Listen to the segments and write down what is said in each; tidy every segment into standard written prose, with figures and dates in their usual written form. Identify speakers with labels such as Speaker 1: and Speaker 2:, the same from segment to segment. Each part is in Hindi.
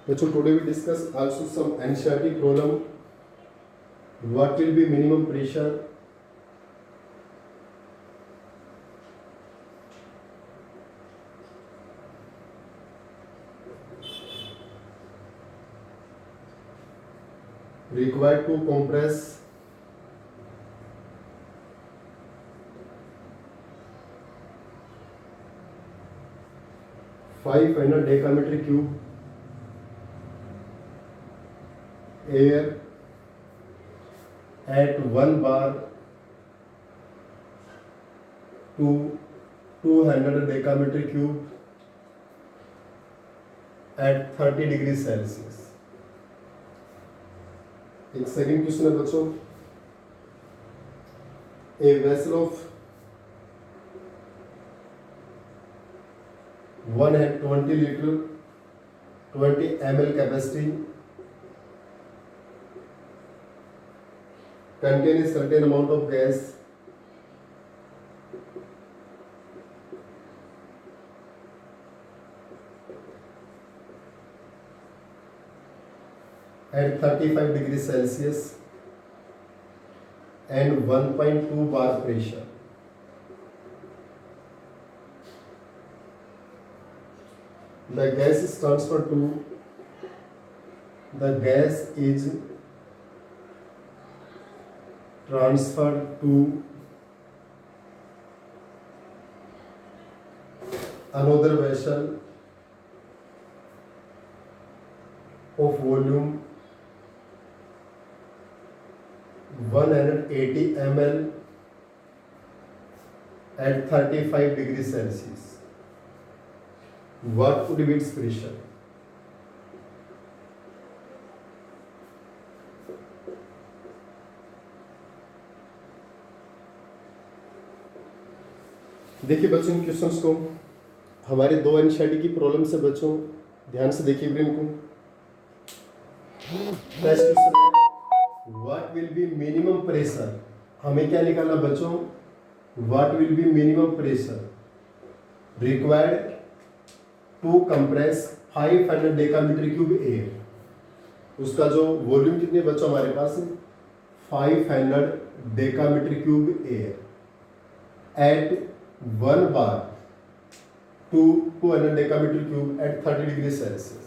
Speaker 1: So today we discuss also some NCERT problem. What will be minimum pressure? Required to compress 500 decameter cube air at 1 bar to 200 decameter cube at 30 degrees Celsius. एक सेकंड क्वेश्चन है बच्चों. A vessel of 120 liter 20 ml capacity contain a certain amount of gas at 35 degrees Celsius and 1.2 bar pressure. The gas is transferred to another vessel of volume 180 ml at 35 degrees Celsius. What would be its pressure? देखिए बच्चों इन क्वेश्चंस को, हमारे दो एनसीईआरटी की प्रॉब्लम से बच्चों ध्यान से देखिए इनको. फर्स्ट क्वेश्चन है what will be minimum pressure. हमें क्या निकालना बच्चों? What will be minimum pressure required to compress 500 decametre cube air. उसका जो वॉल्यूम कितने बच्चों हमारे पास 500 decametre cube air at 1 bar to 200 decametre cube at 30 degree Celsius.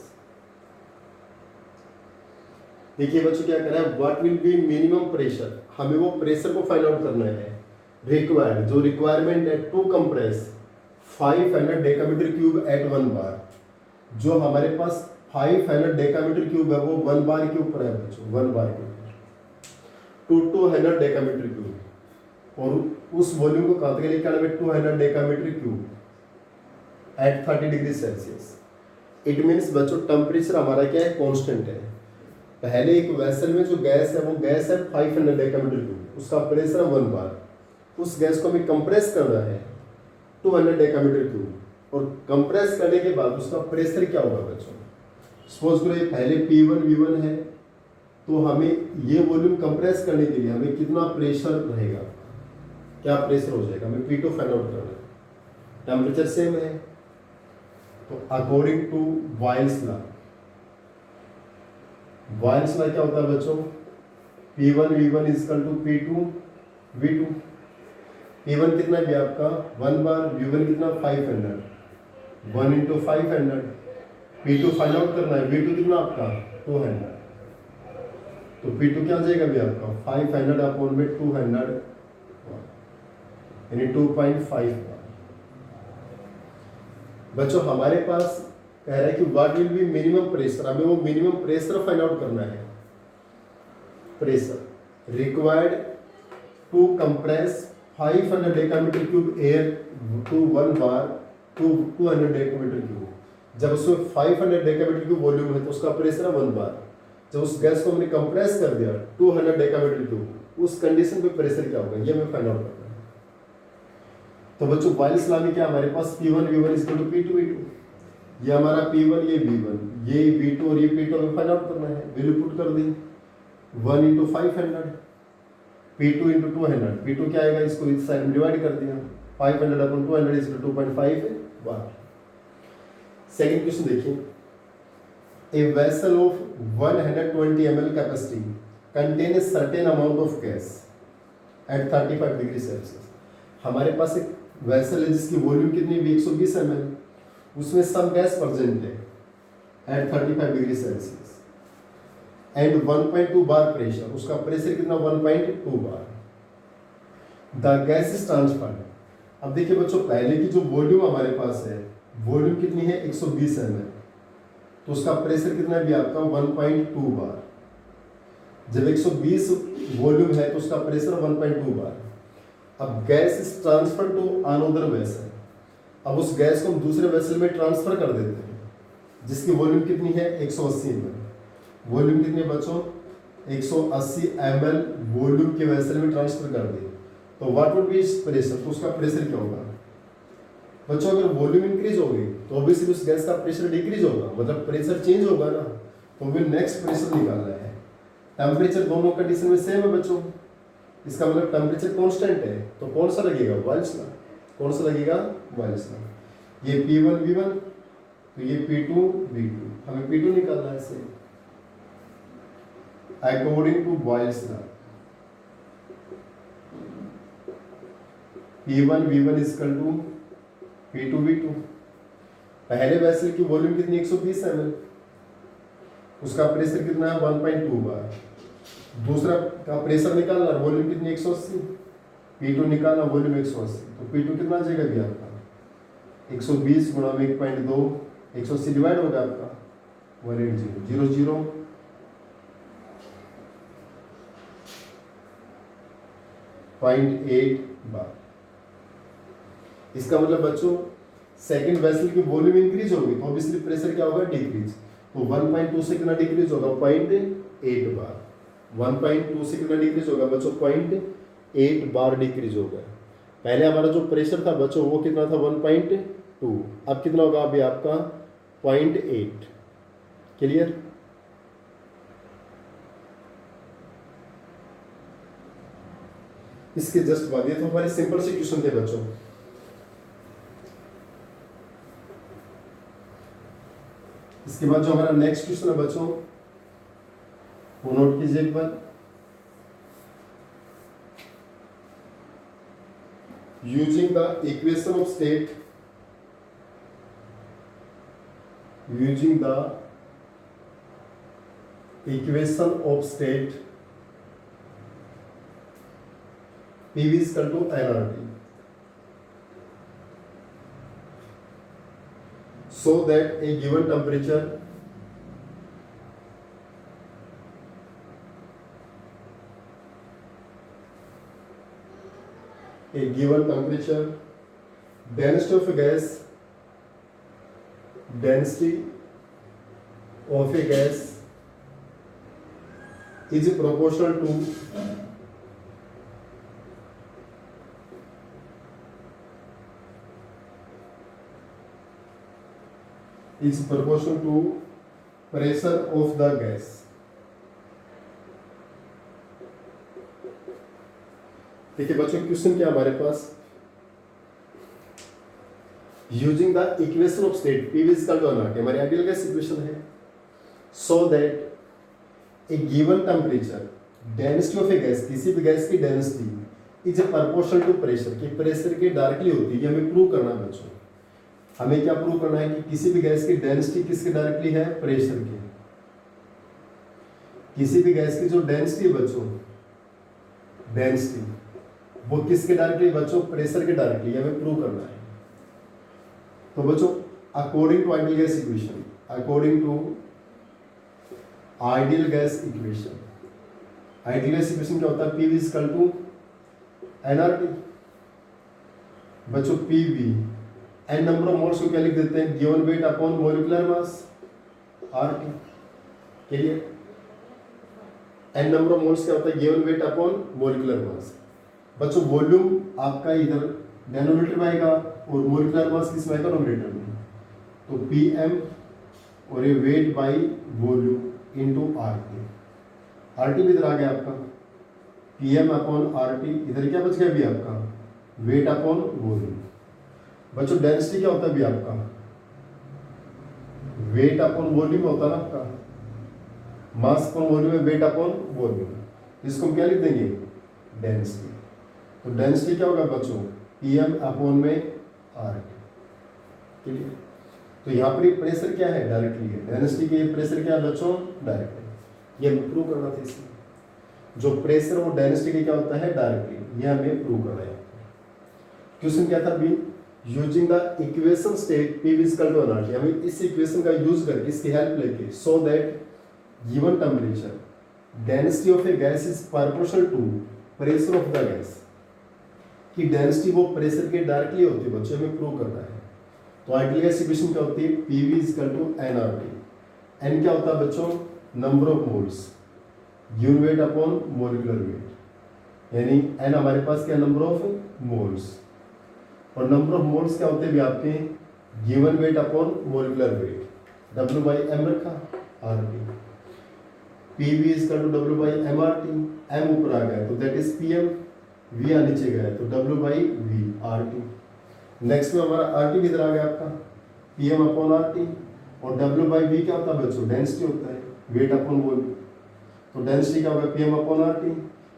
Speaker 1: देखिए बच्चों क्या कर रहा है, what will be minimum pressure. हमें वो प्रेशर को फाइंड आउट करना है. रिक्वायर्ड जो रिक्वायरमेंट है to compress 500 decametre cube at 1 bar. जो हमारे पास 500 डेकामीटर क्यूब है वो 1 बार के ऊपर है बच्चों, 1 बार के ऊपर टू 200 डेकामीटर क्यूब. और उस वॉल्यूम को कहते हैं लिखा है 200 decametre cube at 30 degree Celsius. It means बच्चों टेम्परेचर हमारा क्या है, कांस्टेंट है. पहले एक वेसल में जो गैस है वो गैस है 500 डेकामीटर क्यूब, उसका प्रेशर है 1 बार. उस गैस को हमें कंप्रेस करना है 200 डेकामीटर क्यूब और कंप्रेस करने के बाद उसका प्रेशर क्या होगा बच्चों. सपोज करो ये पहले P1 V1 है, तो हमें ये वॉल्यूम कंप्रेस करने के लिए हमें कितना प्रेशर रहेगा, क्या प्रेशर हो जाएगा, हमें P2 फाइंड आउट करना है. टेम्परेचर सेम है, तो अकॉर्डिंग टू बॉयल्स लॉ क्या होता है बच्चों, P1 V1 equal to P2 V2. P1 कितना भी आपका 1 बार, V1 कितना 500, 1 इंटू 500. P2 फाइंड आउट करना है, V2 कितना आपका 200. तो P2 क्या आ जाएगा भी आपका 500 अपॉन में 200 यानी 2.5 बार. बच्चों हमारे पास कह रहा है कि what will be minimum pressure. हमें वो मिनिमम प्रेशर फाइंड आउट करना है. Pressure required to compress 500 decametre cube air to 1 bar to 200 decametre cube. जब उसमें 500 डेकामीटर क्यूब वॉल्यूम है तो उसका प्रेशर है 1 बार. जब उस गैस को हमने कंप्रेस कर दिया 200 डेकामीटर क्यूब, उस कंडीशन पे प्रेशर क्या होगा ये हमें फाइंड आउट करना है. तो बच्चों बॉयल्स लॉ में क्या हमारे पास P1 V1 equal to P2 V2. ये हमारा P1 ये V1 ये V2 और ये P2 हमें फाइंड आउट करना है. वैल्यू पुट कर दी 1 इंटू 500 P2 इंटू 200. P2 क्या आएगा, इसको इस साइड में डिवाइड कर दिया 500 upon 200 is 2.5 bar. Second question देखिए, A vessel of 120 ml capacity contain a certain amount of gas at 35 degree Celsius. हमारे पास एक वेसल है जिसकी वॉल्यूम कितनी है 120 ml, उसमें सम गैस प्रेजेंट है at 35 degree Celsius and 1.2 bar pressure, उसका प्रेशर कितना 1.2 bar. The gas is transferred. अब देखिए बच्चों, पहले की जो वॉल्यूम हमारे पास है, वॉल्यूम कितनी है 120 ml, तो उसका प्रेशर कितना भी आपका 1.2 बार। जब 120 वॉल्यूम है तो उसका प्रेशर 1.2 बार। अब gas is transfer to another vessel. अब उस गैस को हम दूसरे वेसल में ट्रांसफर कर देते हैं जिसकी वॉल्यूम कितनी है 180 ml। वॉल्यूम कितनी है बच्चों 180 ml वॉल्यूम के वेसल में ट्रांसफर कर दी, तो व्हाट वुड बी प्रेशर, तो उसका प्रेशर क्या होगा बच्चों। अगर वॉल्यूम इंक्रीज होगी तो ऑब्वियसली उस गैस का प्रेशर डिक्रीज होगा, मतलब प्रेशर चेंज होगा ना, तो हमें नेक्स्ट प्रेशर निकालना है। टेम्परेचर दोनों कंडीशन में सेम है बच्चों, इसका मतलब टेम्परेचर कांस्टेंट है, तो कौन सा लगेगा बॉयल्स लॉ। कौन सा लगेगा बॉयल्स लॉ। ये P1 V1 तो ये P2 V2, हमें P2 निकालना है same according to Boyle's law. P1 V1 equal to P2 V2। पहले वेसल की वॉल्यूम कितनी 120 ml, उसका प्रेशर कितना है 1.2 बार। दूसरा का प्रेशर निकालना, वॉल्यूम कितनी 180, P2 निकालना वॉल्यूम 180, तो P2 कितना आ जाएगा भी आपका 120 गुणा में 1.2, 180 डिवाइड होगा आपका 180 बार। इसका मतलब बच्चों सेकंड वेसल की वॉल्यूम इंक्रीज होगी तो ऑब्वियसली प्रेशर क्या होगा डिक्रीज, तो 1.2 से कितना डिक्रीज होगा 0.8 बार। 1.2 से कितना डिक्रीज होगा बच्चों 0.8 बार डिक्रीज होगा। पहले हमारा जो प्रेशर था बच्चों वो कितना था 1.2, अब कितना होगा अभी आपका 0.8। क्लियर। इसके जस्ट बाद ये तो हमारे सिंपल से क्वेश्चन थे बच्चों। इसके बाद जो हमारा नेक्स्ट क्वेश्चन है बच्चों वो नोट कीजिए एक बार। Using the equation of state, using the equation of state PV is equal to nRT, so that a given temperature density of a gas, density of a gas is proportional to pressure of the gas। देखिए बच्चों क्वेश्चन क्या हमारे पास, using the equation of state PV is equal to nRT, हमारी आइडियल गैस इक्वेशन है, so that a given temperature density of a gas, किसी भी गैस की density is proportional to pressure, की प्रेशर के डायरेक्टली होती है। ये हमें प्रूव करना है बच्चों। हमें क्या प्रूव करना है कि किसी भी गैस की डेंसिटी किसके डायरेक्टली है प्रेशर की। किसी भी गैस की जो डेंसिटी है बच्चों, डेंसिटी वो किसके डायरेक्टली बच्चों प्रेशर के डायरेक्टली, हमें प्रूव करना है। तो बच्चों according to ideal gas equation, according to ideal gas equation, ideal gas equation क्या होता है PV is equal to nRT। बच्चों PV N number of moles को क्या लिख देते हैं given weight upon molecular mass RT। Clear. N number of moles क्या होता है given weight upon molecular mass. बच्चों वॉल्यूम आपका इधर डेनोमिनेटर में आएगा और मॉलिक्यूलर मास किस में आएगा नोमिनेटर में, तो PM और ये weight by volume into RT भी इधर आ गया आपका PM अपॉन RT। इधर क्या बच गया भी आपका वेट अपॉन वॉल्यूम। बच्चों डेंसिटी क्या होता है भी आपका वेट अपॉन वॉल्यूम होता है ना आपका, मास अपॉन वॉल्यूम है वेट अपॉन वॉल्यूम, इसको हम क्या लिख देंगे डेंसिटी। तो डेंसिटी क्या होगा बच्चों पीएम अपॉन में आर, क्लियर। तो यहाँ पर ये प्रेशर क्या है डायरेक्टली है, डेंसिटी के प्रेशर क्या है बच्चों डायरेक्ट है, ये हमें प्रूव करना था। इसमें जो प्रेशर और डेंसिटी के क्या होता है डायरेक्टली, ये हमें प्रूव करना है। क्वेश्चन क्या था B, using the equation state P equal to NRT, हमें इस इक्वेशन का यूज करके इसकी हेल्प लेके so that given temperature density of a gas is proportional to pressure of the gas, कि डेंसिटी वो प्रेशर के डायरेक्टली होती है बच्चों, हमें प्रूव करना है। तो आइडियल गैस इक्वेशन क्या होती है PV equal to NRT, N क्या होता है बच्चों number of moles, given weight upon molecular weight, यानी एन हमारे पास क्या नंबर ऑफ मोल्स, और नंबर ऑफ मोल्स क्या होते हैं आपके given weight upon molecular weight, W by M रखा RT, PV equal to W by M RT, M ऊपर आ गया तो दैट इज PM, V आ नीचे गया तो W by V RT। Next में हमारा RT किधर आ गया आपका PM अपॉन RT, और W बाई V क्या होता है बच्चों डेंसिटी होता है वेट अपॉन वॉल्यूम, तो डेंसिटी क्या होगा PM अपॉन RT,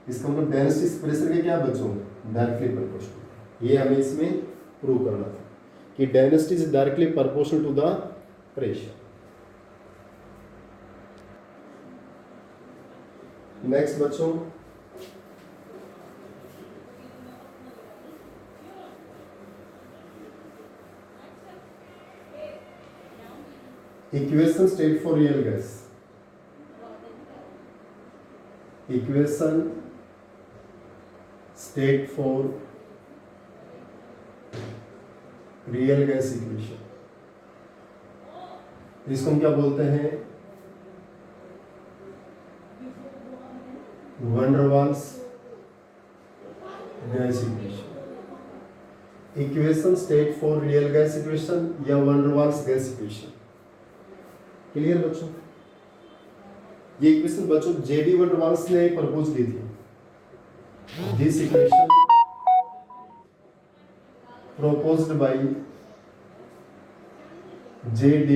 Speaker 1: इसका मतलब डेंसिटी प्रेशर के क्या बच्चों डायरेक्टली प्रोपोर्शनल। ये हमें इसमें प्रूव करना था कि density is directly proportional to the pressure. Next बच्चों equation state for real gas, equation state for real gas equation, इसको हम क्या बोलते हैं van der Waals gas equation, equation state for real gas equation या van der Waals gas equation. Clear बच्चों, ये इक्वेशन बच्चों जेडी वन डर वाल्स ने प्रपोज की थी। This equation proposed by J.D.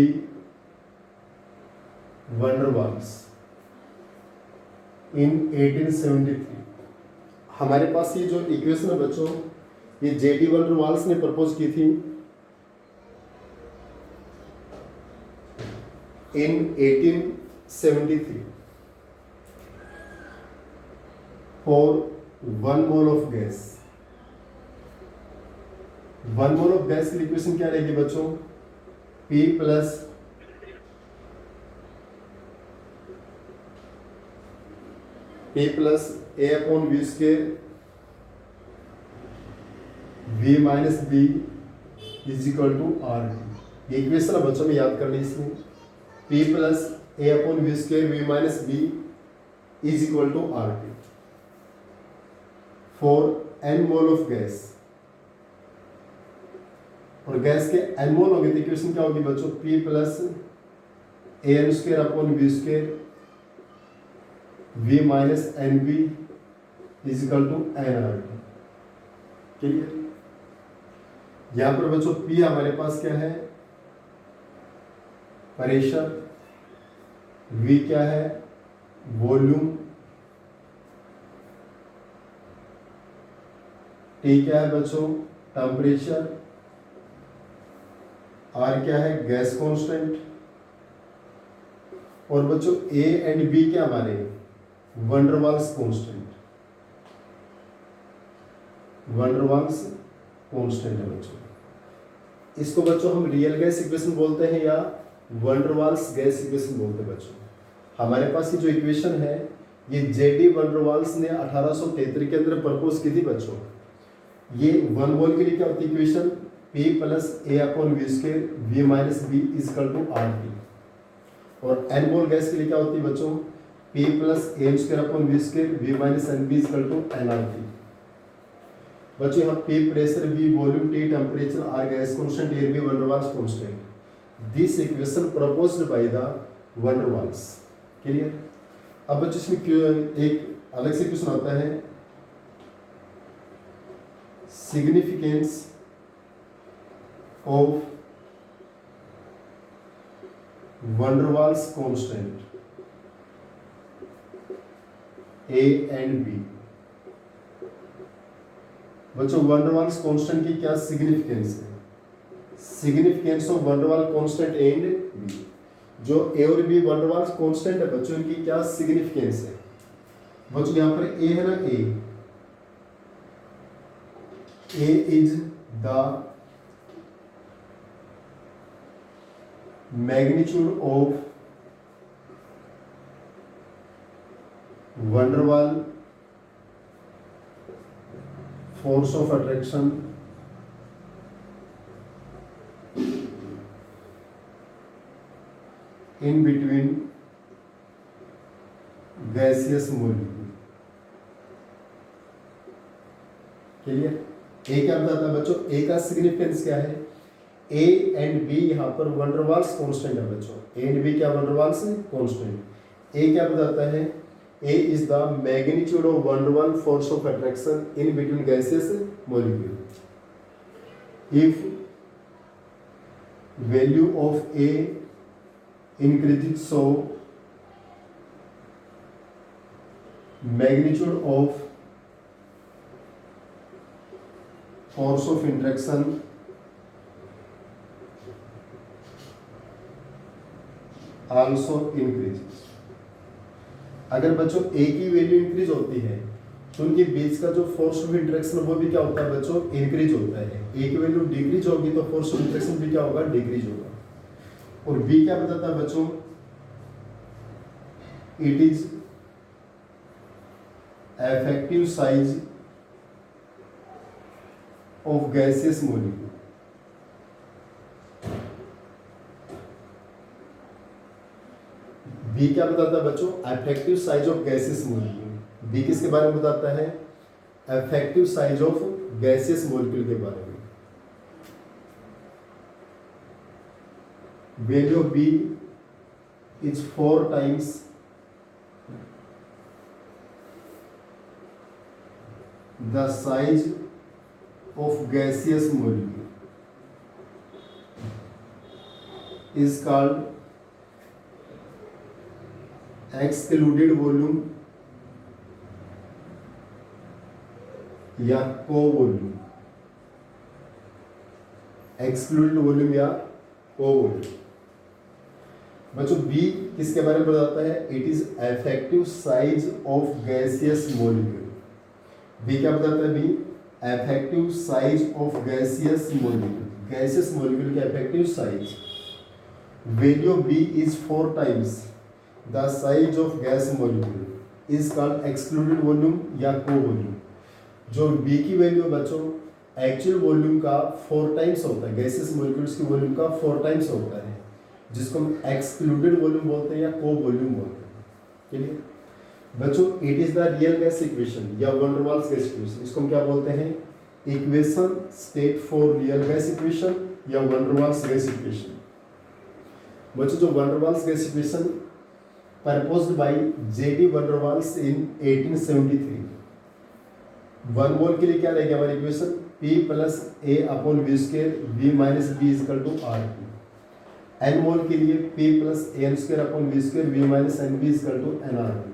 Speaker 1: van der Waals in 1873। हमारे पास ये जो इक्वेशन है बच्चों ये J.D. van der Waals ने प्रपोज की थी in 1873 for 1 mole of gas। 1 mole of gas की इक्वेशन क्या रहेगी बच्चों P plus A upon V square V minus B is equal to RT। ये इक्वेशन है बच्चों में याद कर ली इसमें P plus A upon V square V minus B is equal to RT for N mole of gas, और गैस के एन मोल होंगे तो इक्वेशन क्या होगी बच्चों P plus AN square upon V square V minus NB is equal to NRT। Clear, यहां पर बच्चों P हमारे पास क्या है प्रेशर, V क्या है वॉल्यूम, T क्या है बच्चों टेम्परेचर, R क्या है गैस कांस्टेंट, और बच्चों A एंड B क्या हमारे van der Waals constant, van der Waals constant है बच्चों। इसको बच्चों हम रियल गैस इक्वेशन बोलते हैं या van der Waals gas equation बोलते हैं बच्चों। हमारे पास ये जो इक्वेशन है ये J.D. van der Waals ने 1873 के अंदर प्रपोज की थी बच्चों। ये वन मोल के लिए क्या होती है equation P plus A upon V square V minus B is equal to RT, और N मोल गैस के लिए क्या होती है बच्चों P plus AM square upon V square V minus NB is equal to NRT। बच्चों यहाँ P pressure, V volume, T temperature, R gas constant, एयर B van der Waals constant. This equation proposed by the van der Waals. Clear, अब बच्चों इसमें एक अलग से क्वेश्चन आता है significance of van der Waals constant A and B. बच्चों वन डर वाल्स कांस्टेंट की क्या सिग्निफिकेंस है? Significance of van der Waals constant A and B, जो ए और B van der Waals constant है बच्चों, इनकी क्या सिग्निफिकेंस है? बच्चों यहां पर ए है ना, a is the magnitude of van der Waal force of attraction in between gaseous molecule। Clear? A क्या बताता है बच्चों? ए का सिग्निफिकेंस क्या है? ए एंड बी यहाँ पर वन डर वाल्स कांस्टेंट है बच्चों। ए एंड बी क्या van der Waals constant. A क्या बताता है? A is the magnitude of van der Waal force of attraction in between gases molecule. If value of a increases, so magnitude of force of interaction also increases। अगर बच्चों ए की वैल्यू इंक्रीज होती है तो उनके बीच का जो फोर्स ऑफ इंटरेक्शन वो भी क्या होता है बच्चों? इंक्रीज होता है। ए की वैल्यू डिक्रीज होगी तो फोर्स ऑफ इंटरेक्शन भी क्या होगा? डिक्रीज होगा। और बी क्या बताता है बच्चों? It is effective size of gases molecule. B क्या बताता है बच्चों? Effective size of gases molecule. B किसके बारे में बताता है? Effective size of gases molecule के बारे में। Value of B is 4 times the size of gaseous molecule, is called excluded volume या co-volume। excluded volume या co-volume। बच्चों बी किसके बारे में बताता है? It is effective size of gaseous molecule. B क्या बताता है? B effective size of gaseous molecule. Gaseous molecule का effective size. Value of b is 4 times the size of gas molecule, is called excluded volume या को वॉल्यूम। जो बी की वैल्यू बच्चों एक्चुअल वॉल्यूम का 4 टाइम्स होता है, गैसियस मॉलिक्यूल्स की वॉल्यूम का 4 टाइम्स होता है, जिसको हम एक्सक्लूडेड वॉल्यूम बोलते हैं या को वॉल्यूम बोलते हैं। क्लियर? बच्चों it is the real gas equation या van der Waals gas equation. इसको हम क्या बोलते हैं? Equation state for real gas equation या van der Waals gas equation. बच्चों जो van der Waals gas equation proposed by JD van der Waals in 1873। One mole के लिए क्या रहेगी हमारी equation? P plus A upon V square V minus B equal to R T. N मोल के लिए P plus N square upon V square V minus N b equal to N R T.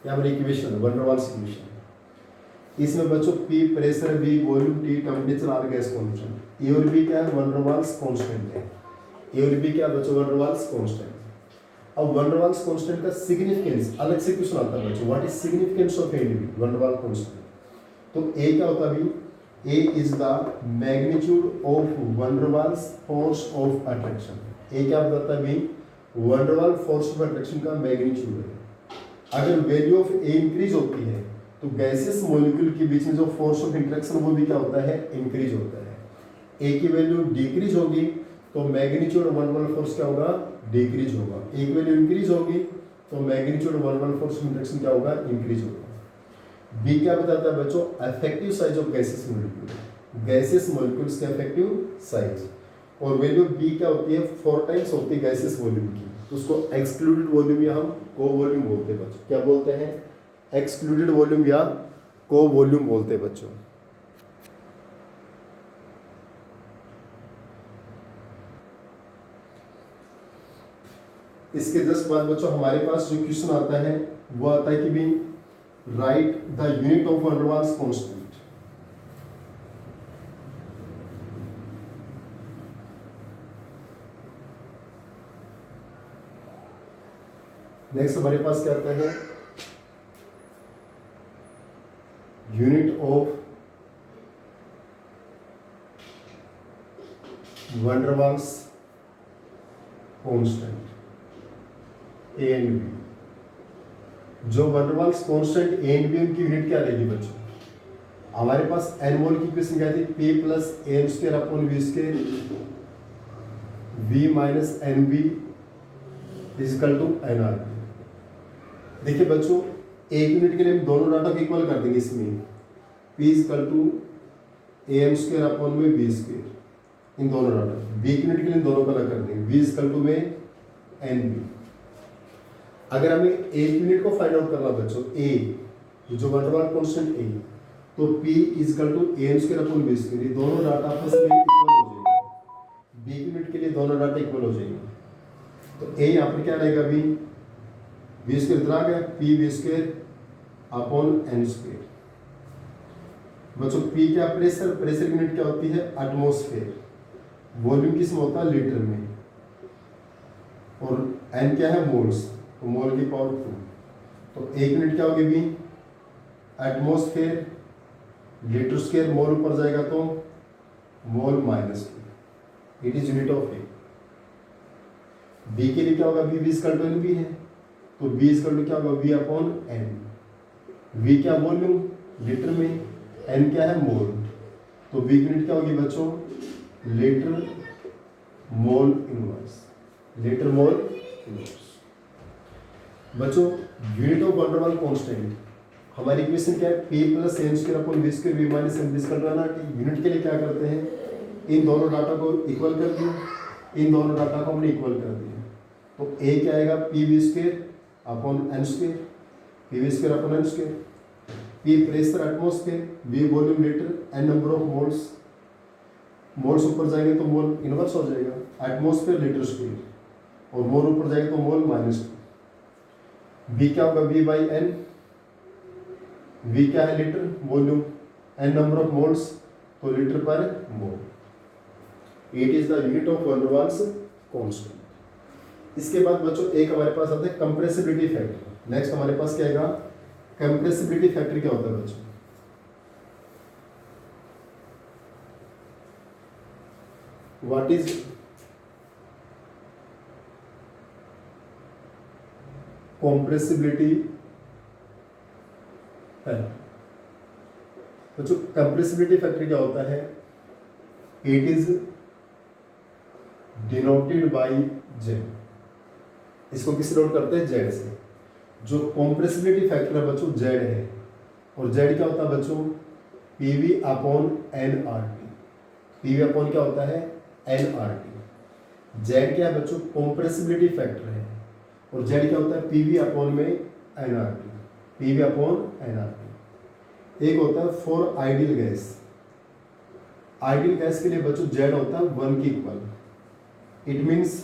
Speaker 1: यहाँ पर equation van der Waals equation. इसमें बच्चों P pressure, V volume, T temperature, R gas constant. A और बी क्या है? वन डर वाल्स कांस्टेंट है। ए और बी क्या बच्चों? Van der Waals constant. अब वन डर वाल्स कांस्टेंट का सिग्निफिकेंस अलग से क्वेश्चन आता है बच्चों। What is significance of A and B van der Waals constant? तो ए क्या होता है? A is the magnitude of van der Waals force of attraction। A क्या बताता है? van der Waals force of attraction का मैग्नीट्यूड है। अगर वैल्यू ऑफ A इंक्रीज होती है तो गैसेस मॉलिक्यूल के बीच में जो फोर्स ऑफ इंटरेक्शन वो भी क्या होता है? इंक्रीज होता है। A की वैल्यू डिक्रीज होगी तो magnitude of van der Waal force क्या होगा? डिक्रीज होगा। A की वैल्यू इंक्रीज होगी तो magnitude of van der Waal force of interaction क्या होगा? इंक्रीज होगा। बी क्या बताता है बच्चों? Effective size of gases molecule. Gases molecules का इफेक्टिव साइज। और वैल्यू बी क्या होती है? 4 टाइम्स होती है गैसेस वॉल्यूम की, तो उसको एक्सक्लूडेड वॉल्यूम या हम को वॉल्यूम बोलते हैं बच्चों। क्या बोलते हैं? एक्सक्लूडेड वॉल्यूम या को वॉल्यूम बोलते हैं बच्चों। इसके जस्ट बाद बच्चों हमारे पास जो क्वेश्चन आता है वो आता है कि भी right the unit of van Waals constant. Next हमारे पास क्या आता है, unit of van Waals constant A and B. जो van Waals constant A and b उनकी यूनिट क्या रहेगी बच्चों, हमारे पास एन मोल की इक्वेशन क्या थी, P plus N square upon V square V minus N B is equal to N R. देखिए बच्चों एक यूनिट के लिए हम दोनों डाटा को इक्वल कर देंगे इसमें, P is equal to A M square upon में बी स्क्वायर, इन दोनों डाटा बी यूनिट के लिए दोनों का अलग कर देंगे, वी इजिकल टू में एन बी। अगर हमें एक यूनिट को फाइंड आउट करना बच्चों ए, जो वन वाल कांस्टेंट ए, तो P is equal to A M square upon B square, ये दोनों डाटा आपस में इक्वल हो जाएंगे, बी यूनिट के लिए दोनों डाटा इक्वल हो जाएंगे। तो ए यहाँ पर क्या रहेगा, बी स्क्वायर इतना आ गया, P B square upon N square. बच्चों पी क्या, प्रेशर, प्रेशर यूनिट क्या होती है, एटमॉस्फेयर, वॉल्यूम किस में होता है, लीटर में, और एन क्या है, मोल्स, तो मोल की पावर 2। तो एक यूनिट क्या होगी, B atmosphere, litre square, mole ऊपर जाएगा तो mole minus 2, it is unit of A. B के लिए क्या होगा, B equal to N B है, तो बी इक्वल टू क्या होगा, बी अपॉन एन। वी क्या, वॉल्यूम लीटर में, एन क्या है, मोल, तो बी यूनिट क्या होगी बच्चों, litre mole inverse, litre mole inverse. बच्चों unit of van Waals constant हमारी इक्वेशन क्या है, P plus N square upon B square V minus N B square रहना। यूनिट के लिए क्या करते हैं, इन दोनों डाटा को इक्वल कर दिया, इन दोनों डाटा को हमने इक्वल कर दिया, तो ए क्या आएगा, P B square upon N square, P B square upon N square, P pressure atmosphere, B volume litre, N number of moles, moles ऊपर जाएंगे तो मोल इनवर्स हो जाएगा, एटमॉस्फेयर लीटर स्क्वायर, और मोल ऊपर जाएगा तो मोल माइनस 2। बी क्या होगा, बी बाई एन, वी क्या है, litre, volume, n number of moles, तो लीटर पर mole, it is the unit of van Waals constant. इसके बाद बच्चों एक हमारे पास आता है कंप्रेसिबिलिटी फैक्टर। नेक्स्ट हमारे पास क्या आएगा, कंप्रेसिबिलिटी फैक्टर क्या होता है बच्चों, व्हाट इज कंप्रेसिबिलिटी फैक्टर। बच्चों कंप्रेसिबिलिटी फैक्टर क्या होता है, it is denoted by Z. इसको किससे नोट करते हैं, जेड से। जो कंप्रेसिबिलिटी फैक्टर है बच्चों जेड है, और जेड क्या होता है बच्चों, PV upon N R T. PV upon क्या होता है, एन आर टी। जेड क्या है बच्चों, कंप्रेसिबिलिटी फैक्टर है, और जेड क्या होता है, पीवी अपॉन में N R T, PV upon N R T. एक होता है for ideal gas, ideal gas के लिए बच्चों जेड होता है 1 के इक्वल, इट मीन्स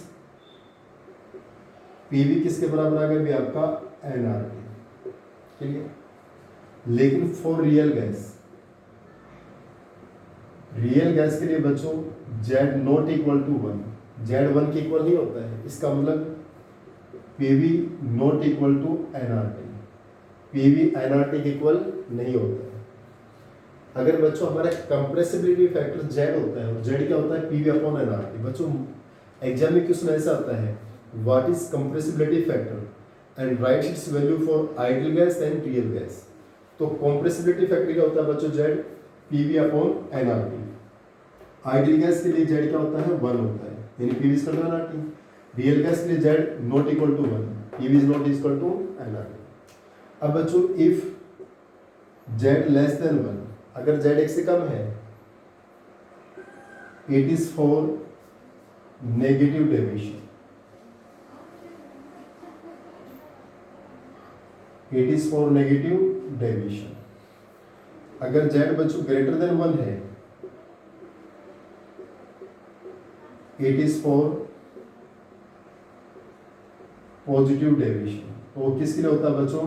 Speaker 1: पीवी किसके बराबर आ गया भी आपका एन आर टी, ठीक है। लेकिन for real gas, real gas के लिए बच्चों Z not equal to 1, Z 1 के इक्वल नहीं होता है। इसका मतलब PV not equal to N R T, PV N R T के इक्वल नहीं होता है। अगर बच्चों हमारा कंप्रेसिबिलिटी फैक्टर जेड होता है, और जेड क्या होता है, PV upon N R T. बच्चों एग्जाम में क्वेश्चन ऐसा आता है, what is compressibility factor and write its value for ideal gas and real gas. तो कंप्रेसिबिलिटी फैक्टर क्या होता है बच्चों, Z PV upon N R T. Ideal gas के लिए जेड क्या होता है, 1 होता है, यानी PV is equal to N R T. Real gas के लिए Z not equal to 1, PV is not equal to N R T. अब बच्चों इफ जेड लेस देन 1, अगर जेड 1 से कम है, it is for negative deviation, it is for negative deviation. अगर जेड बच्चों ग्रेटर देन 1 है, it is for positive deviation. तो किसके लिए होता है बच्चों?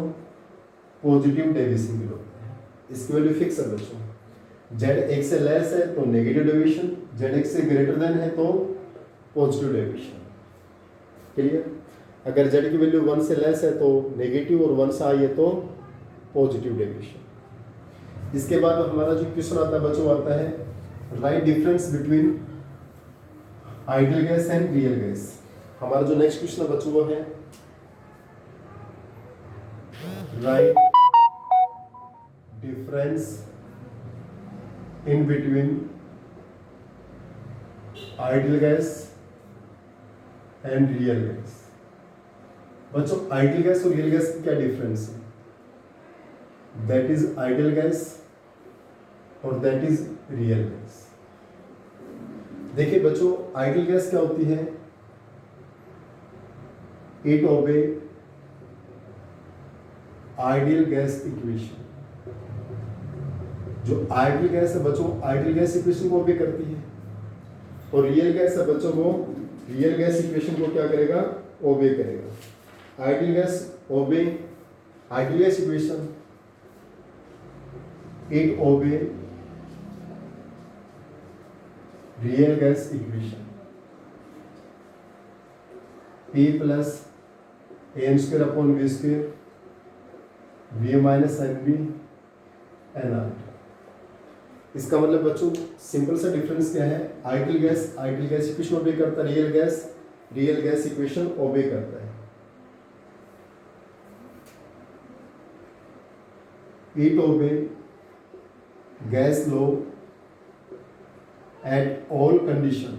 Speaker 1: पॉजिटिव डेविएशन के लिए होता है। इसकी वैल्यू फिक्स है बच्चों। जेड एक से लेस है तो नेगेटिव डेविएशन, जेड एक से ग्रेटर देन है तो पॉजिटिव डेविएशन। क्लियर? अगर जेड की वैल्यू 1 से लेस है तो नेगेटिव और 1 से हाई है तो पॉजिटिव डेविएशन। इसके बाद हमारा जो क्वेश्चन आता है बच्चों, आता है right difference between ideal gas and real gas. हमारा जो नेक्स्ट क्वेश्चन है बच्चों वो है right difference in between ideal gas and real gas. बच्चों आइडियल गैस और रियल गैस की क्या डिफरेंस है? दैट इज आइडियल गैस और दैट इज रियल गैस। देखिए बच्चों आइडियल गैस क्या होती है? It obey ideal gas equation. जो आइडियल गैस है बच्चों आइडियल गैस इक्वेशन को ओबे करती है, और रियल गैस है बच्चों वो रियल गैस इक्वेशन को क्या करेगा? ओबे करेगा। Ideal gas obey ideal gas equation, it obey real gas equation. P plus M square upon V square V minus N b n R. इसका मतलब बच्चों सिंपल सा डिफरेंस क्या है? आइडियल गैस इक्वेशन ओबे करता है, रियल गैस इक्वेशन ओबे करता है। It obey gas law at all condition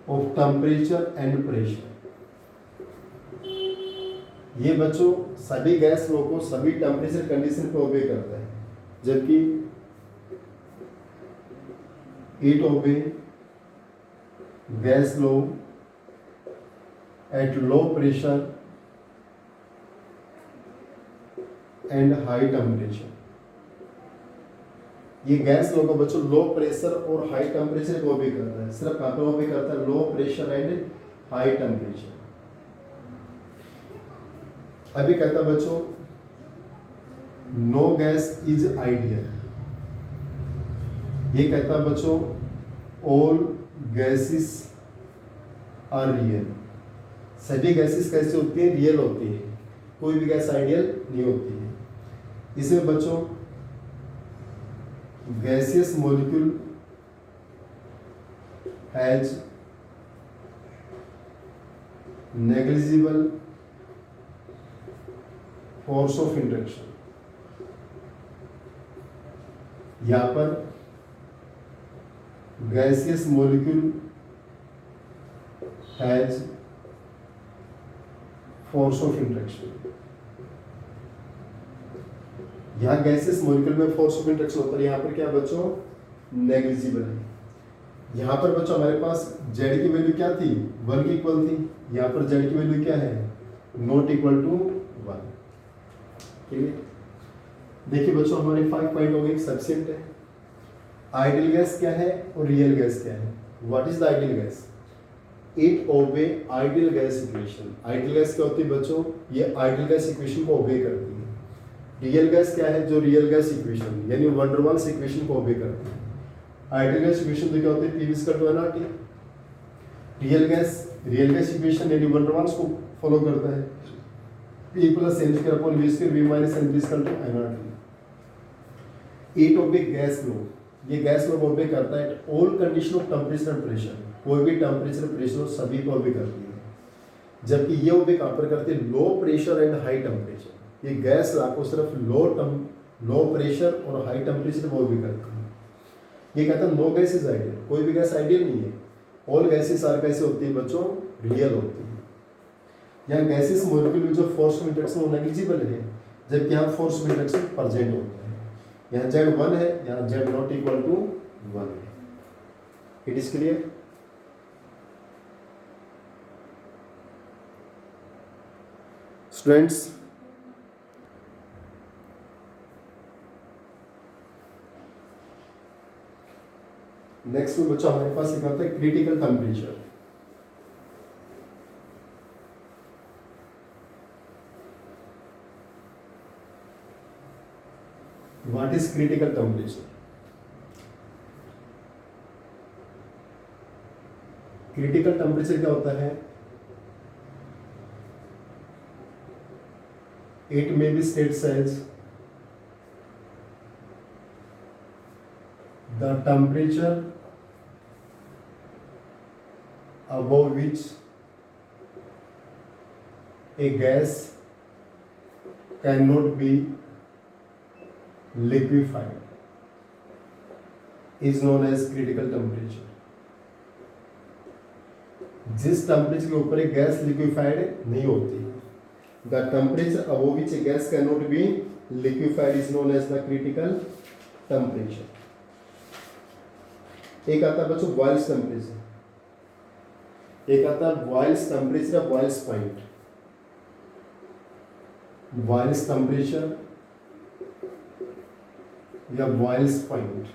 Speaker 1: of temperature and pressure. ये बच्चों सभी गैस लॉ को सभी टेम्परेचर कंडीशन पे ओबे करता है, जबकि it obey gas law at low pressure and high temperature. ये गैस लॉ को बच्चों लो प्रेशर और हाई टेम्परेचर को ओबे करता है। सिर्फ कहाँ पे ओबे करता है? लो प्रेशर एंड हाई टेम्परेचर। अभी कहता है बच्चों नो गैस इज आइडियल। ये कहता है बच्चों ऑल गैसेस आर रियल। सभी गैसेस कैसे होती है? रियल होती है, कोई भी गैस आइडियल नहीं होती है। इसमें बच्चों gaseous molecule has negligible force of interaction। यहाँ पर gaseous molecule has force of interaction। यहाँ गैसेस मॉलिक्यूल में फोर्स ऑफ इंटरेक्शन होता है, यहाँ पर क्या बच्चों? नेग्लिजिबल है। यहाँ पर बच्चों हमारे पास जेड की वैल्यू क्या थी? 1 की इक्वल थी। यहाँ पर जेड की वैल्यू क्या है? Not equal to 1। क्लियर? देखिए बच्चों हमारे 5 पॉइंट हो गए। सफिशिएंट है। आइडियल गैस क्या है और रियल गैस क्या है? What is the ideal gas? It obey ideal gas equation. Ideal gas क्या होती है बच्चों? ये आइडियल गैस इक्वेशन को ओबे करती है। रियल गैस क्या है? जो रियल गैस इक्वेशन यानी वन डर वाल्स इक्वेशन को ओबे करती है। आइडियल गैस इक्वेशन तो क्या होती है? P equal to nRT। Real gas equation यानी वन डर वाल्स को फॉलो करता है। P plus M square upon V square V minus N b equal to nRT। It obey gas law, ये गैस लॉ ओबे करता है all condition of temperature and pressure. कोई भी टेम्परेचर प्रेशर सभी को ओबे करती है, जबकि ये ओबे कहाँ पर करती है? लो प्रेशर एंड हाई टेम्परेचर। ये गैस आपको सिर्फ लो प्रेशर और हाई टेम्परेचर वो भी करती है। ये कहता है नो गैस इज आइडियल। कोई भी गैस आइडियल नहीं है। ऑल गैसेस आर कैसे होती है बच्चों? रियल होती है। यहाँ गैसेस मॉलिक्यूल में जो फोर्स ऑफ इंटरेक्शन वो नेग्लिजिबल है, जबकि यहाँ फोर्स ऑफ इंटरेक्शन प्रेजेंट होता है। यहाँ जेड 1 है, यहाँ जेड नॉट इक्वल टू 1 है। It is clear? Students next में बच्चा हमारे पास एक आता है critical temperature. What is critical temperature? Critical temperature क्या होता है? It may be states as the temperature above which a gas cannot be liquefied is known as critical temperature. जिस टेम्परेचर के ऊपर एक गैस लिक्विफाइड नहीं होती, the temperature above which a gas can not be liquefied is known as the critical temperature. एक आता है बच्चों बॉयल्स टेम्परेचर, एक आता है Boyle's temperature, Boyle's point. Boyle's temperature या बॉयल्स पॉइंट.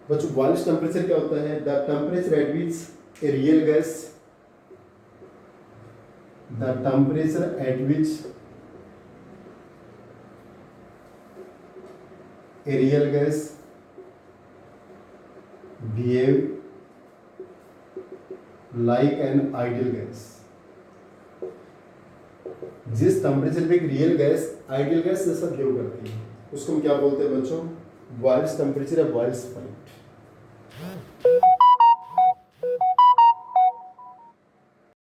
Speaker 1: बच्चों बॉयल्स टेम्परेचर क्या होता है? The temperature at which a real gas, the temperature at which a real gas behave like an ideal gas. जिस टेम्परेचर पे एक रियल गैस आइडियल गैस जैसा बिहेव करती है उसको हम क्या बोलते हैं बच्चों? बॉयल्स टेम्परेचर या बॉयल्स पॉइंट.